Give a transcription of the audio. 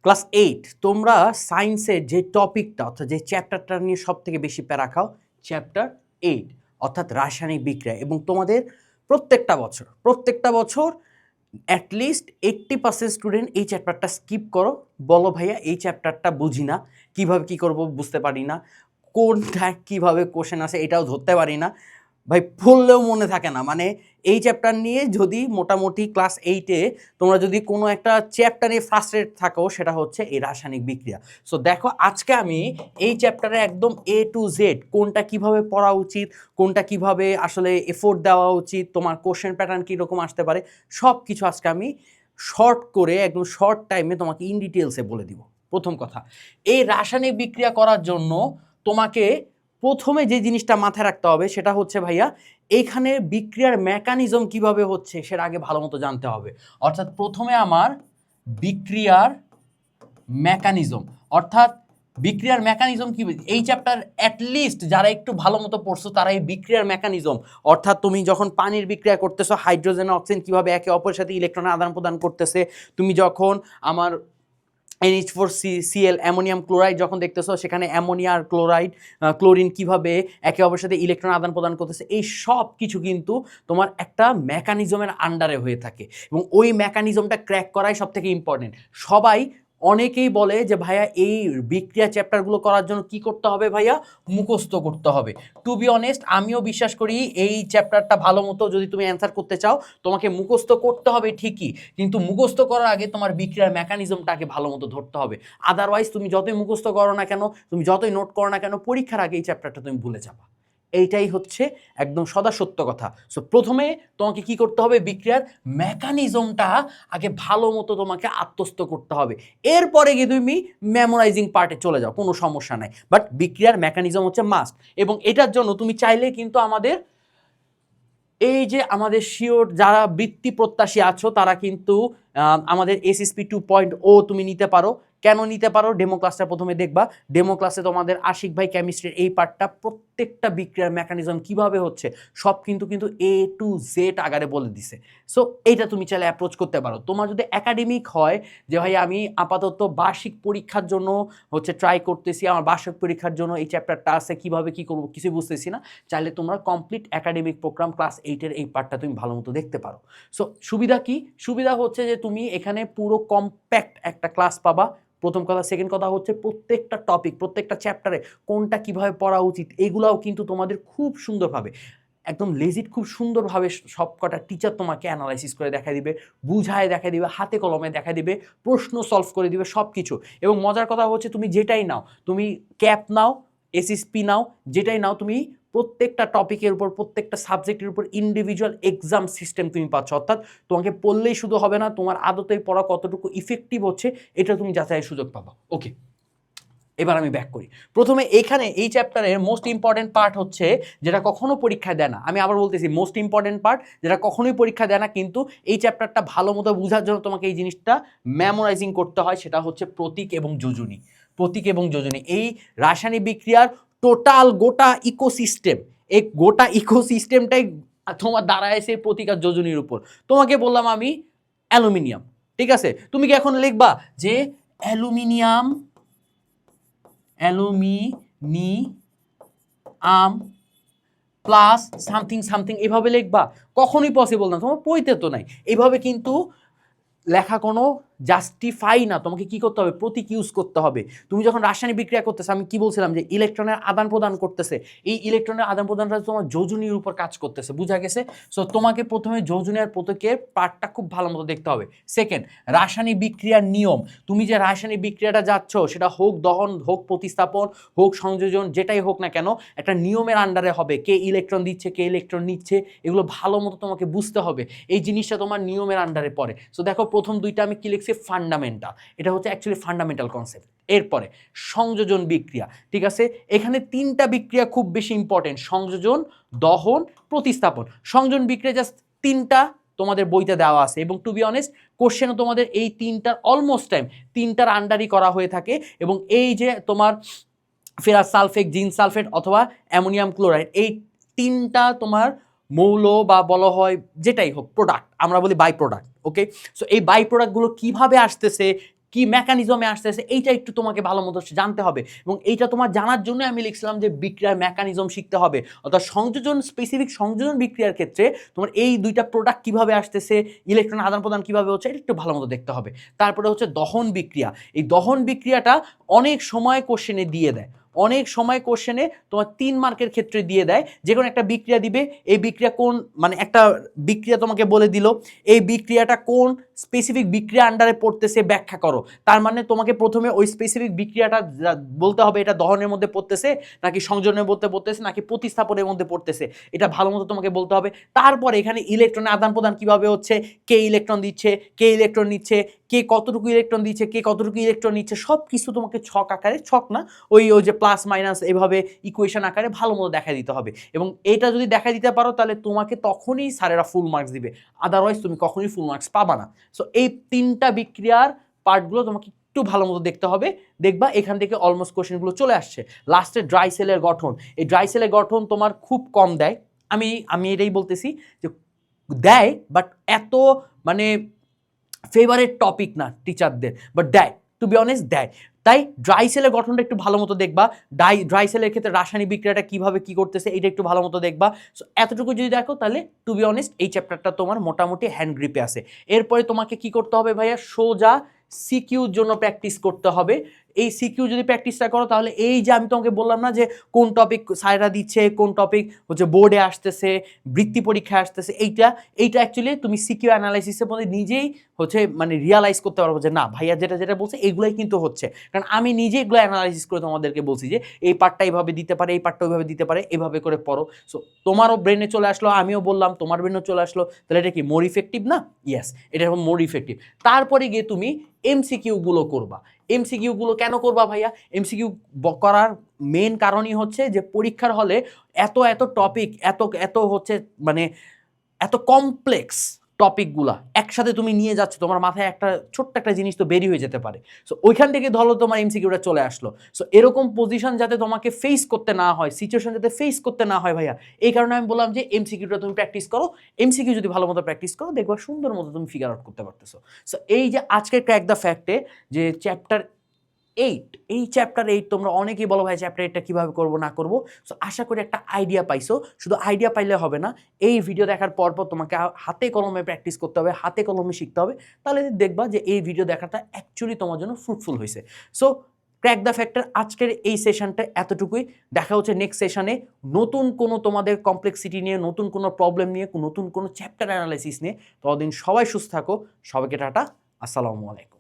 Class 8 তোমরা সায়েন্সের যে টপিকটা অর্থাৎ যে চ্যাপ্টারটা নিয়ে সবথেকে বেশি প্যারা খাও, চ্যাপ্টার 8 অর্থাৎ রাসায়নিক বিক্রিয়া। এবং তোমাদের প্রত্যেকটা বছর অ্যাটলিস্ট 80% স্টুডেন্ট এই চ্যাপ্টারটা স্কিপ করো। বলো ভাইয়া এই চ্যাপ্টারটা বুঝি না, কীভাবে কী করবো বুঝতে পারি না, কোনটা কীভাবে কোশ্চেন আসে এটাও ধরতে পারি না। ভাই পড়লেও মনে থাকে না। মানে এই চ্যাপ্টার নিয়ে যদি মোটামুটি ক্লাস 8-এ তোমরা যদি কোনো একটা চ্যাপ্টার নিয়ে ফ্রাস্ট্রেট থাকো, সেটা হচ্ছে এই রাসায়নিক বিক্রিয়া। সো দেখো আজকে আমি এই চ্যাপ্টারে একদম A to Z কোনটা কিভাবে পড়া উচিত, কোনটা কিভাবে আসলে এফোর্ট দেওয়া উচিত, তোমার কোশ্চেন প্যাটার্ন কীরকম আসতে পারে, সব কিছু আজকে আমি শর্ট করে একদম শর্ট টাইমে তোমাকে ইন ডিটেলসে বলে দিব। প্রথম কথা, এই রাসায়নিক বিক্রিয়া করার জন্য তোমাকে প্রথমে যে জিনিসটা মাথায় রাখতে হবে সেটা হচ্ছে ভাইয়া, এইখানে বিক্রিয়ার মেকানিজম কিভাবে হচ্ছে সেটা আগে ভালো মতো জানতে হবে। অর্থাৎ প্রথমে আমার বিক্রিয়ার মেকানিজম কি, এই চ্যাপ্টার অ্যাটলিস্ট যারা একটু ভালো মতো পড়ছো তারা এই বিক্রিয়ার মেকানিজম, অর্থাৎ তুমি যখন পানির বিক্রিয়া করতেছো হাইড্রোজেন অক্সিজেন কিভাবে একে অপরের সাথে ইলেকট্রনের আদান প্রদান করতেছে, তুমি যখন আমার NH4Cl অ্যামোনিয়াম ক্লোরাইড যখন দেখতেছো সেখানে অ্যামোনিয়া আর ক্লোরিন কিভাবে একে অপরের সাথে ইলেকট্রন আদান প্রদান করতেছে, এই সব কিছু কিন্তু তোমার একটা মেকানিজমের আন্ডারে হয়ে থাকে। এবং ওই মেকানিজমটা ক্র্যাক করাই সব থেকে ইম্পর্টেন্ট। অনেকেই বলে যে ভাইয়া এই বিক্রিয়া চ্যাপ্টারগুলো করার জন্য কি করতে হবে ভাইয়া, মুখস্থ করতে হবে। টু বি অনেস্ট আমিও বিশ্বাস করি এই চ্যাপ্টারটা ভালো মতো যদি তুমি অ্যান্সার করতে চাও তোমাকে মুখস্থ করতে হবে ঠিকই, কিন্তু মুখস্থ করার আগে তোমার বিক্রিয়ার মেকানিজমটাকে ভালো মতো ধরতে হবে। আদারওয়াইজ তুমি যতই মুখস্থ করো না কেন, তুমি যতই নোট করো না কেন, পরীক্ষার আগে এই চ্যাপ্টারটা তুমি ভুলে যাবা। এইটাই হচ্ছে একদম সদা সত্য কথা। সো প্রথমে তোমাকে কি করতে হবে, বিক্রিয়ার মেকানিজমটা আগে ভালো মতো তোমাকে আত্মস্থ করতে হবে। এরপরে গিয়ে তুমি মেমোরাইজিং পার্টে চলে যাও, কোনো সমস্যা নাই, বাট বিক্রিয়ার মেকানিজম হচ্ছে মাস্ট। এবং এটার জন্য তুমি চাইলে কিন্তু আমাদের শিওর যারা বৃত্তি প্রত্যাশী আছো তারা কিন্তু আমাদের SSP 2.0 তুমি নিতে পারো। কেন নিতে পারো, ডেমো ক্লাসটা প্রথমে দেখবা। ডেমো ক্লাসে তোমাদের আশিক ভাই কেমিস্ট্রির এই পার্টটা প্রত্যেকটা বিক্রিয়ার মেকানিজম কিভাবে হচ্ছে সব কিন্তু A to Z আগারে বলে দিছে। সো এইটা তুমি চাইলে অ্যাপ্রোচ করতে পারো। তোমার যদি একাডেমিক হয় যে ভাই আমি আপাতত বার্ষিক পরীক্ষার জন্য ট্রাই করতেছি, আমার বার্ষিক পরীক্ষার জন্য এই চ্যাপ্টারটা আছে, কিভাবে কি করবো কিছুই বুঝতেছি না, চাইলে তোমরা কমপ্লিট একাডেমিক প্রোগ্রাম ক্লাস 8-এর এই পার্টটা তুমি ভালো মতো দেখতে পারো। সো সুবিধা হচ্ছে যে তুমি এখানে পুরো কম্প্যাক্ট একটা ক্লাস পাবা, প্রথম কথা। সেকেন্ড কথা হচ্ছে প্রত্যেকটা টপিক, প্রত্যেকটা চ্যাপ্টারে কোনটা কিভাবে পড়া উচিত এগুলাও কিন্তু তোমাদের খুব সুন্দরভাবে, একদম লেজিট খুব সুন্দরভাবে সবকটা টিচার তোমাকে অ্যানালাইসিস করে দেখা দিবে, বুঝায় দেখা দিবে, হাতে কলমে দেখা দিবে, প্রশ্ন সলভ করে দিবে সব কিছু। এবং মজার কথা হচ্ছে তুমি যেটাই নাও, তুমি ক্যাপ নাও, SSP নাও, যেটাই নাও, তুমি প্রত্যেকটা টপিকের উপর, প্রত্যেকটা সাবজেক্টের উপর ইন্ডিভিজুয়াল এক্সাম সিস্টেম তুমি পাচ্ছ। অর্থাৎ তোমাকে পড়লেই শুধু হবে না, তোমার আদতেই পড়া কতটুকু ইফেক্টিভ হচ্ছে এটা তুমি যাচাইয়ের সুযোগ পাবা। ওকে, এবার আমি ব্যাক করি। প্রথমে এখানে এই চ্যাপ্টারের মোস্ট ইম্পর্টেন্ট পার্ট হচ্ছে যেটা কখনো পরীক্ষায় দেয় না, আমি আবার বলতেছি মোস্ট ইম্পর্টেন্ট পার্ট যেটা কখনোই পরীক্ষা দেয় না, কিন্তু এই চ্যাপ্টারটা ভালো মতো বোঝার জন্য তোমাকে এই জিনিসটা মেমোরাইজিং করতে হয়, সেটা হচ্ছে প্রতীক এবং যোজনী। এই রাসায়নিক বিক্রিয়ার টোটাল গোটা ইকোসিস্টেম, এই গোটা ইকোসিস্টেমটাই তোমার দাঁড়ায় সেই প্রতীক আর যোজনীর উপর। তোমাকে বললাম আমি অ্যালুমিনিয়াম, ঠিক আছে, তুমি কি এখন লিখবা যে অ্যালুমিনিয়াম প্লাস সামথিং সামথিং এভাবে লিখবা? কখনোই পসিবল না, তোমার পইতে তো নাই। এইভাবে কিন্তু লেখা কোনো জাস্টিফাই না, তোমাকে কি করতে হবে, প্রতীক ইউজ করতে হবে। তুমি যখন রাসায়নিক বিক্রিয়া করতেছে, আমি কি বলছিলাম যে ইলেকট্রনের আদান প্রদান করতেছে, এই ইলেকট্রনের আদান প্রদানটা তোমার যোজনীর উপর কাজ করতেছে, বুঝা গেছে? সো তোমাকে প্রথমে যোজনী আর প্রতীকের পার্টটা খুব ভালো মতো দেখতে হবে। সেকেন্ড, রাসায়নিক বিক্রিয়ার নিয়ম। তুমি যে রাসায়নিক বিক্রিয়াটা যাচ্ছ সেটা হোক দহন, হোক প্রতিস্থাপন, হোক সংযোজন, যেটাই হোক না কেন একটা নিয়মের আন্ডারে হবে। কে ইলেকট্রন দিচ্ছে, কে ইলেকট্রন নিচ্ছে, এগুলো ভালো মতো তোমাকে বুঝতে হবে। এই জিনিসটা তোমার নিয়মের আন্ডারে পড়ে। সো দেখো প্রথম দুইটা আমি কি লিখছি, ফান্ডামেন্টাল, এটা হচ্ছে অ্যাকচুয়ালি ফান্ডামেন্টাল কনসেপ্ট। এরপরে সংযোজন বিক্রিয়া, ঠিক আছে, এখানে তিনটা বিক্রিয়া খুব বেশি ইম্পর্টেন্ট, সংযোজন, দহন, প্রতিস্থাপন। সংযোজন বিক্রিয়া জাস্ট তিনটা তোমাদের বইতে দেওয়া আছে, এবং টু বি অনেস্ট কোশ্চেনও তোমাদের এই তিনটার অলমোস্ট টাইম তিনটার আন্ডারই করা হয়ে থাকে। এবং এই যে তোমার ফেরাস সালফেট, জিন সালফেট অথবা অ্যামোনিয়াম ক্লোরাইড, এই তিনটা তোমার মৌল বা বলা হয় যেটাই হোক প্রোডাক্ট, আমরা বলি বাই প্রোডাক্ট। ওকে, সো এই বাই প্রোডাক্টগুলো কীভাবে আসতেছে, কি মেকানিজমে আসতেছে এইটা একটু তোমাকে ভালো মতো জানতে হবে, এবং এইটা তোমার জানার জন্য আমি লিখছিলাম যে বিক্রিয়ার মেকানিজম শিখতে হবে। অর্থাৎ সংযোজন, স্পেসিফিক সংযোজন বিক্রিয়ার ক্ষেত্রে তোমার এই দুইটা প্রোডাক্ট কিভাবে আসতেছে, ইলেকট্রন আদান প্রদান কিভাবে হচ্ছে, এটা একটু ভালো মতো দেখতে হবে। তারপরে হচ্ছে দহন বিক্রিয়া। এই দহন বিক্রিয়াটা অনেক সময় কোশ্চেনে দিয়ে দেয়, অনেক সময় কোশ্চেনে তোমার 3 মার্কের ক্ষেত্রে দিয়ে দেয়, যে কোনো একটা বিক্রিয়া দিবে, এই বিক্রিয়া কোন, মানে একটা বিক্রিয়া তোমাকে বলে দিল এই বিক্রিয়াটা কোন স্পেসিফিক বিক্রিয়া আন্ডারে পড়তেছে ব্যাখ্যা করো। তার মানে তোমাকে প্রথমে ওই স্পেসিফিক বিক্রিয়াটা বলতে হবে এটা দহনের মধ্যে পড়তেছে নাকি সংযোজনের মধ্যে পড়তেছে নাকি প্রতিস্থাপনের মধ্যে পড়তেছে, এটা ভালো মতো তোমাকে বলতে হবে। তারপরে এখানে ইলেকট্রনের আদান প্রদান কিভাবে হচ্ছে, কে ইলেকট্রন দিচ্ছে, কে ইলেকট্রন নিচ্ছে, কে কতটুকু ইলেকট্রন দিচ্ছে, কে কতটুকু ইলেকট্রন নিচ্ছে, সব কিছু তোমাকে ছক আকারে, ছক না ওই যে প্লাস মাইনাস এভাবে ইকুয়েশন আকারে ভালো মতো দেখা দিতে হবে। এবং এটা যদি দেখা দিতে পারো তাহলে তোমাকে তখনই স্যারেরা ফুল মার্কস দিবে, আদারওয়াইজ তুমি কখনোই ফুল মার্কস পাবা না। সো এই 3টা বিক্রিয়ার পার্টগুলো তোমাকে একটু ভালো মতো দেখতে হবে, দেখবা এখান থেকে অলমোস্ট কোশ্চেনগুলো চলে আসছে। লাস্টে ড্রাই সেলের গঠন, এই ড্রাই সেলের গঠন তোমার খুব কম দেয়, আমি এটাই বলতেছি যে দেয়, বাট এত মানে ফেভারিট টপিক না টিচারদের, বাট দেয়, টু বি অনেস্ট দেয়। তাই ড্রাই সেলের গঠনটা একটু ভালো মতো দেখবা, ড্রাই সেলের ক্ষেত্রে রাসায়নিক বিক্রিয়াটা কিভাবে কি করতেছে এটা একটু ভালো মতো দেখবা। সো এতটুকু যদি দেখো তাহলে টু বি অনেস্ট এই চ্যাপ্টারটা তোমার মোটামুটি হ্যান্ড গ্রিপে আছে। এরপরে তোমাকে কি করতে হবে ভাইয়া, সোজা সিকিউর জন্য প্র্যাকটিস করতে হবে। এই সিকিউ যদি প্র্যাকটিসটা করো তাহলে এই যে আমি তোমাকে বললাম না যে কোন টপিক সাইরা দিচ্ছে, কোন টপিক হচ্ছে বোর্ডে আসতেছে, বৃত্তি পরীক্ষায় আসতেছে, এইটা অ্যাকচুয়ালি তুমি সিকিউ অ্যানালাইসিসের মধ্যে নিজেই হচ্ছে মানে রিয়ালাইজ করতে পারবো যে না ভাইয়া যেটা যেটা বলছে এগুলোই কিন্তু হচ্ছে, কারণ আমি নিজে এগুলো অ্যানালাইসিস করে তোমাদেরকে বলছি যে এই পার্টটা এইভাবে দিতে পারে, এই পার্টটা ওইভাবে দিতে পারে, এভাবে করে পড়ো। সো তোমারও ব্রেনে চলে আসলো, আমিও বললাম তোমার ব্রেনেও চলে আসলো, তাহলে এটা কি মোর ইফেক্টিভ না? ইয়েস, এটা এখন মোর ইফেক্টিভ। তারপরে গিয়ে তুমি এমসিকিউগুলো করবা। এমসিকিউগুলো কেন করবা ভাইয়া? এমসিকিউ করার মেন কারণই হচ্ছে যে পরীক্ষার হলে এত এত টপিক, এত এত হচ্ছে মানে এত কমপ্লেক্স টপিকগুলা একসাথে তুমি নিয়ে যাচ্ছ, তোমার মাথায় একটা ছোট্ট একটা জিনিস তো বেরিয়ে হয়ে যেতে পারে। সো ওইখান থেকে ধরো তোমার এমসিকিউটা চলে আসলো। সো এরকম পজিশন যাতে তোমাকে ফেস করতে না হয়, সিচুয়েশন যাতে ফেস করতে না হয় ভাইয়া, এই কারণে আমি বললাম যে এমসিকিউটা তুমি প্র্যাকটিস করো। এমসিকিউ যদি ভালো মতো প্র্যাকটিস করো দেখবা সুন্দর মতো তুমি ফিগার আউট করতে পারতেছো। সো এই যে আজকের ক্র্যাক দ্য ফ্যাক্টে যে চ্যাপ্টার 8, এই চ্যাপ্টার 8 তোমরা অনেকেই বলো ভাই চ্যাপ্টার 8টা কীভাবে করবো না করবো। সো আশা করি একটা আইডিয়া পাইছো। শুধু আইডিয়া পাইলে হবে না, এই ভিডিও দেখার পর তোমাকে হাতে কলমে প্র্যাকটিস করতে হবে, হাতে কলমে শিখতে হবে, তাহলে দেখবা যে এই ভিডিও দেখাটা অ্যাকচুয়ালি তোমার জন্য ফ্রুটফুল হয়েছে। সো ক্র্যাক দ্য ফ্যাক্টর আজকের এই সেশনটা এতটুকুই। দেখা হচ্ছে নেক্সট সেশনে নতুন কোনো তোমাদের কমপ্লেক্সিটি নিয়ে, নতুন কোনো প্রবলেম নিয়ে, নতুন কোনো চ্যাপ্টার অ্যানালাইসিস নিয়ে। ততদিন সবাই সুস্থ থাকো, সবাইকে টাটা, আসসালামু আলাইকুম।